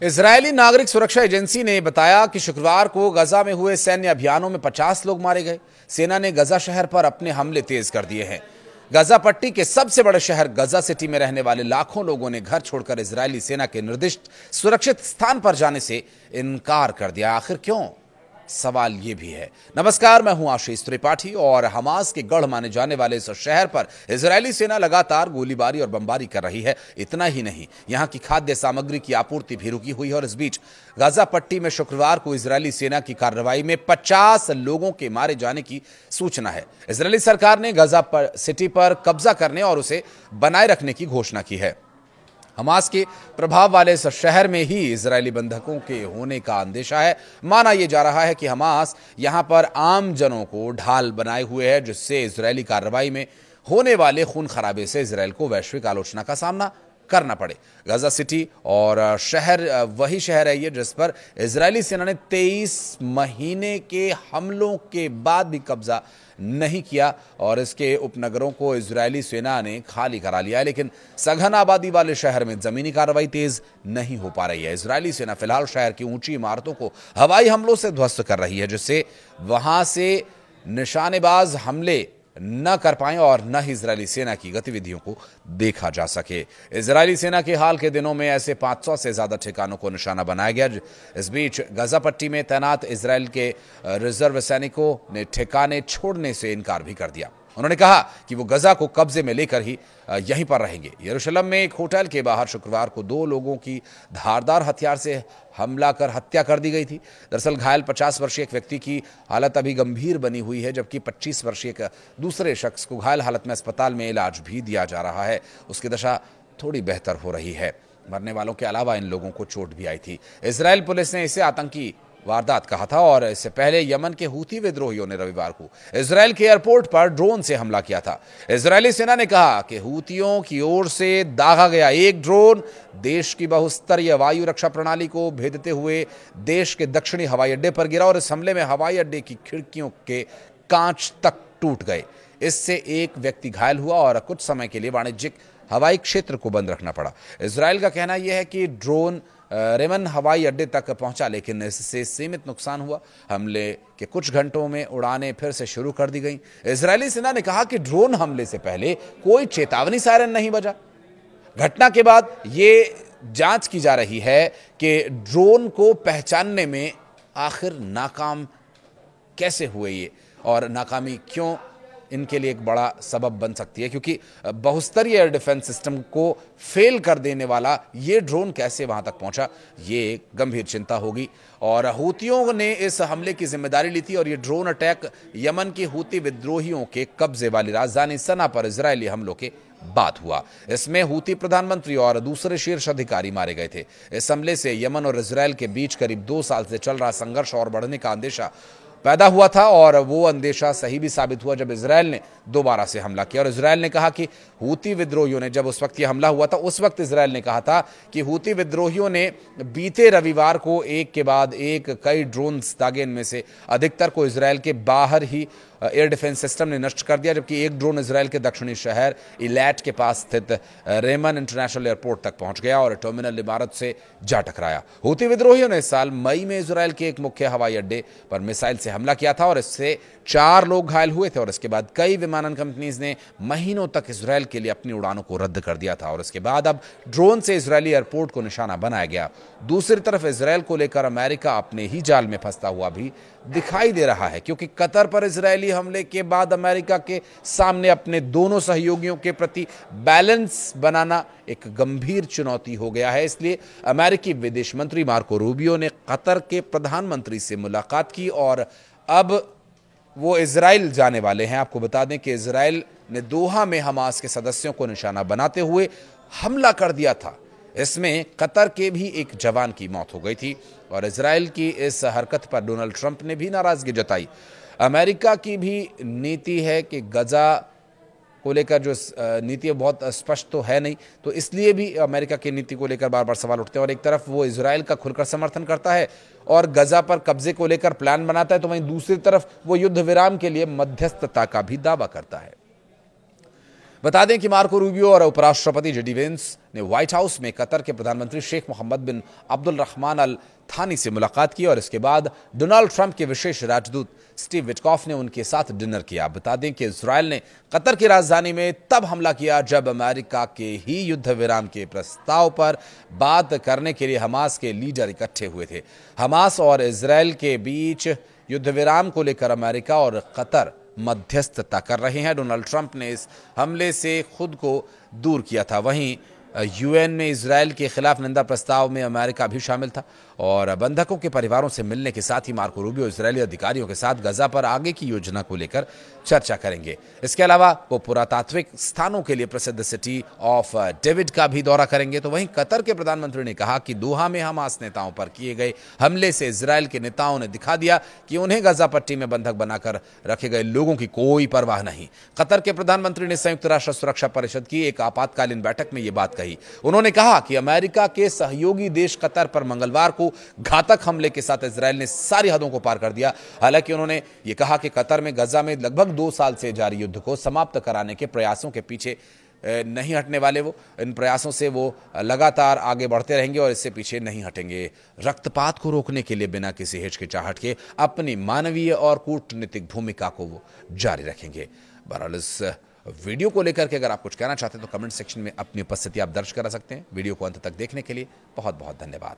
Israeli नागरिक सुरक्षा agency ने बताया कि शुक्रवार को गजा में हुए सैन्य अभियानों में 50 लोग मारे गए। सेना ने गजा शहर पर अपने हमले तेज कर दिए हैं। गजा पट्टी के सबसे बड़े शहर गजा सिटी में रहने वाले लाखों लोगों ने घर छोड़कर इजरायली सेना के निर्दिष्ट सुरक्षित स्थान पर जाने से इनकार कर दिया। आखिर क्यों? सवाल यह भी है। नमस्कार, मैं हूं आशीष त्रिपाठी और हमास के गढ़ माने जाने वाले इस शहर पर इजरायली सेना लगातार गोलीबारी और बमबारी कर रही है। इतना ही नहीं, यहां की खाद्य सामग्री की आपूर्ति भी रुकी हुई है। और इस बीच गजा पट्टी में शुक्रवार को इजरायली सेना की कार्रवाई में 50 लोगों के मारे जाने की सूचना है। इजरायली सरकार ने गजा सिटी पर कब्जा करने और उसे बनाए रखने की घोषणा की है। हमास के प्रभाव वाले इस शहर में ही इजरायली बंधकों के होने का अंदेशा है। माना यह जा रहा है कि हमास यहां पर आम जनों को ढाल बनाए हुए है, जिससे इजरायली कार्रवाई में होने वाले खून खराबे से इजरायल को वैश्विक आलोचना का सामना करना पड़े। गजा सिटी और शहर वही शहर है ये जिस पर इजरायली सेना ने 23 महीने के हमलों के बाद भी कब्जा नहीं किया और इसके उपनगरों को इजरायली सेना ने खाली करा लिया है। लेकिन सघन आबादी वाले शहर में जमीनी कार्रवाई तेज नहीं हो पा रही है। इजरायली सेना फिलहाल शहर की ऊंची इमारतों को हवाई हमलों से ध्वस्त कर रही है, जिससे वहां से निशानेबाज हमले न कर पाएं और न ही इजरायली सेना की गतिविधियों को देखा जा सके। इजरायली सेना के हाल के दिनों में ऐसे 500 से ज्यादा ठिकानों को निशाना बनाया गया। इस बीच गजा पट्टी में तैनात इजरायल के रिजर्व सैनिकों ने ठिकाने छोड़ने से इनकार भी कर दिया। उन्होंने कहा कि वो गजा को कब्जे में लेकर ही यहीं पर रहेंगे। यरूशलेम में एक होटल के बाहर शुक्रवार को 2 लोगों की धारदार हथियार से हमला कर हत्या कर दी गई थी। दरअसल घायल 50 वर्षीय एक व्यक्ति की हालत अभी गंभीर बनी हुई है, जबकि 25 वर्षीय एक दूसरे शख्स को घायल हालत में अस्पताल में इलाज भी दिया जा रहा है। उसकी दशा थोड़ी बेहतर हो रही है। मरने वालों के अलावा इन लोगों को चोट भी आई थी। इजरायल पुलिस ने इसे आतंकी वारदात कहा था और इससे पहले यमन के हूती विद्रोहियों ने रविवार को इजरायल के एयरपोर्ट पर ड्रोन से हमला किया था। इजरायली सेना ने कहा कि हूतियों की ओर से दागा गया एक ड्रोन देश की बहुस्तरीय वायु रक्षा प्रणाली को भेदते हुए देश के दक्षिणी हवाई अड्डे पर गिरा और इस हमले में हवाई अड्डे की खिड़कियों के कांच तक टूट गए। इससे एक व्यक्ति घायल हुआ और कुछ समय के लिए वाणिज्यिक हवाई क्षेत्र को बंद रखना पड़ा। इजरायल का कहना यह है कि ड्रोन रेमन हवाई अड्डे तक पहुंचा, लेकिन इससे सीमित नुकसान हुआ। हमले के कुछ घंटों में उड़ानें फिर से शुरू कर दी गईं। इजरायली सेना ने कहा कि ड्रोन हमले से पहले कोई चेतावनी सायरन नहीं बजा। घटना के बाद ये जांच की जा रही है कि ड्रोन को पहचानने में आखिर नाकाम कैसे हुए ये और नाकामी क्यों इनके लिए एक बड़ा सबब बन सकती है, क्योंकि बहुस्तरीय एयर डिफेंस सिस्टम को फेल कर देने वाला ये ड्रोन कैसे वहां तक पहुंचा, ये एक गंभीर चिंता होगी। और हूतियों ने इस हमले की जिम्मेदारी ली थी और ये ड्रोन अटैक यमन के हूती विद्रोहियों के कब्जे वाली राजधानी सना पर इजरायली हमलों के बाद हुआ। इसमें हूती प्रधानमंत्री और दूसरे शीर्ष अधिकारी मारे गए थे। इस हमले से यमन और इजरायल के बीच करीब 2 साल से चल रहा संघर्ष और बढ़ने का अंदेशा पैदा हुआ था और वो अंदेशा सही भी साबित हुआ जब इजरायल ने दोबारा से हमला किया। और इजरायल ने कहा कि हूती विद्रोहियों ने, जब उस वक्त ये हमला हुआ था उस वक्त इजरायल ने कहा था कि हूती विद्रोहियों ने बीते रविवार को एक के बाद एक कई ड्रोन्स दागे, इनमें से अधिकतर को इजरायल के बाहर ही एयर डिफेंस सिस्टम ने नष्ट कर दिया, जबकि एक ड्रोन इजरायल के दक्षिणी शहर इलैट के पास स्थित रेमन इंटरनेशनल एयरपोर्ट तक पहुंच गया और टर्मिनल इमारत से जा टकराया। हूती विद्रोहियों ने इस साल मई में इजरायल के एक मुख्य हवाई अड्डे पर मिसाइल से हमला किया था और इससे 4 लोग घायल हुए थे और इसके बाद कई विमानन कंपनीज ने महीनों तक इजरायल के लिए अपनी उड़ानों को रद्द कर दिया था और इसके बाद अब ड्रोन से इजरायली एयरपोर्ट को निशाना बनाया गया। दूसरी तरफ इजरायल को लेकर अमेरिका अपने ही जाल में फंसता हुआ भी दिखाई दे रहा है, क्योंकि कतर पर इजरायली हमले के बाद अमेरिका के सामने अपने दोनों सहयोगियों के प्रति बैलेंस बनाना एक गंभीर चुनौती हो गया है। इसलिए अमेरिकी विदेश मंत्री मार्को रूबियो ने कतर के प्रधानमंत्री से मुलाकात की और अब वो इजरायल जाने वाले हैं। आपको बता दें कि इजरायल ने दोहा में हमास के सदस्यों को निशाना बनाते हुए हमला कर दिया था। इसमें कतर के भी एक जवान की मौत हो गई थी और इजरायल की इस हरकत पर डोनाल्ड ट्रंप ने भी नाराजगी जताई। अमेरिका की भी नीति है कि गजा को लेकर जो नीति बहुत स्पष्ट तो है नहीं, तो इसलिए भी अमेरिका की नीति को लेकर बार बार सवाल उठते हैं। और एक तरफ वो इजरायल का खुलकर समर्थन करता है और गजा पर कब्जे को लेकर प्लान बनाता है, तो वहीं दूसरी तरफ वो युद्ध विराम के लिए मध्यस्थता का भी दावा करता है। बता दें कि मार्को रूबियो और उपराष्ट्रपति जेडी वेंस ने व्हाइट हाउस में कतर के प्रधानमंत्री शेख मोहम्मद बिन अब्दुल रहमान अल थानी से मुलाकात की और इसके बाद डोनाल्ड ट्रंप के विशेष राजदूत स्टीव विटकॉफ ने उनके साथ डिनर किया। बता दें कि इजरायल ने कतर की राजधानी में तब हमला किया जब अमेरिका के ही युद्ध विराम के प्रस्ताव पर बात करने के लिए हमास के लीडर इकट्ठे हुए थे। हमास और इजरायल के बीच युद्ध विराम को लेकर अमेरिका और कतर मध्यस्थता कर रहे हैं। डोनाल्ड ट्रंप ने इस हमले से खुद को दूर किया था। वहीं यूएन में इजरायल के खिलाफ निंदा प्रस्ताव में अमेरिका भी शामिल था और बंधकों के परिवारों से मिलने के साथ ही मार्को रूबियो इजरायली अधिकारियों के साथ गजा पर आगे की योजना को लेकर चर्चा करेंगे। इसके अलावा वो पुरातात्विक स्थानों के लिए प्रसिद्ध सिटी ऑफ डेविड का भी दौरा करेंगे। तो वहीं कतर के प्रधानमंत्री ने कहा कि दोहा में हमास नेताओं पर किए गए हमले से इजरायल के नेताओं ने दिखा दिया कि उन्हें गजा पट्टी में बंधक बनाकर रखे गए लोगों की कोई परवाह नहीं। कतर के प्रधानमंत्री ने संयुक्त राष्ट्र सुरक्षा परिषद की एक आपातकालीन बैठक में यह बात कही। उन्होंने कहा कि अमेरिका के सहयोगी देश कतर पर मंगलवार को घातक हमले के साथ इजरायल ने सारी हदों को पार कर दिया। हालांकि उन्होंने यह कहा कि कतर में गजा में लगभग 2 साल से जारी युद्ध को समाप्त कराने के प्रयासों के पीछे नहीं हटने वाले। वो इन प्रयासों से वो लगातार आगे बढ़ते रहेंगे और इससे पीछे नहीं हटेंगे। रक्तपात को रोकने के लिए बिना किसी हिचकिचाहट के अपनी मानवीय और कूटनीतिक भूमिका को वो जारी रखेंगे। बहरहाल इस वीडियो को लेकर के अगर आप कुछ कहना चाहते हैं तो कमेंट सेक्शन में अपनी उपस्थिति आप दर्ज करा सकते हैं। वीडियो को अंत तक देखने के लिए बहुत बहुत धन्यवाद।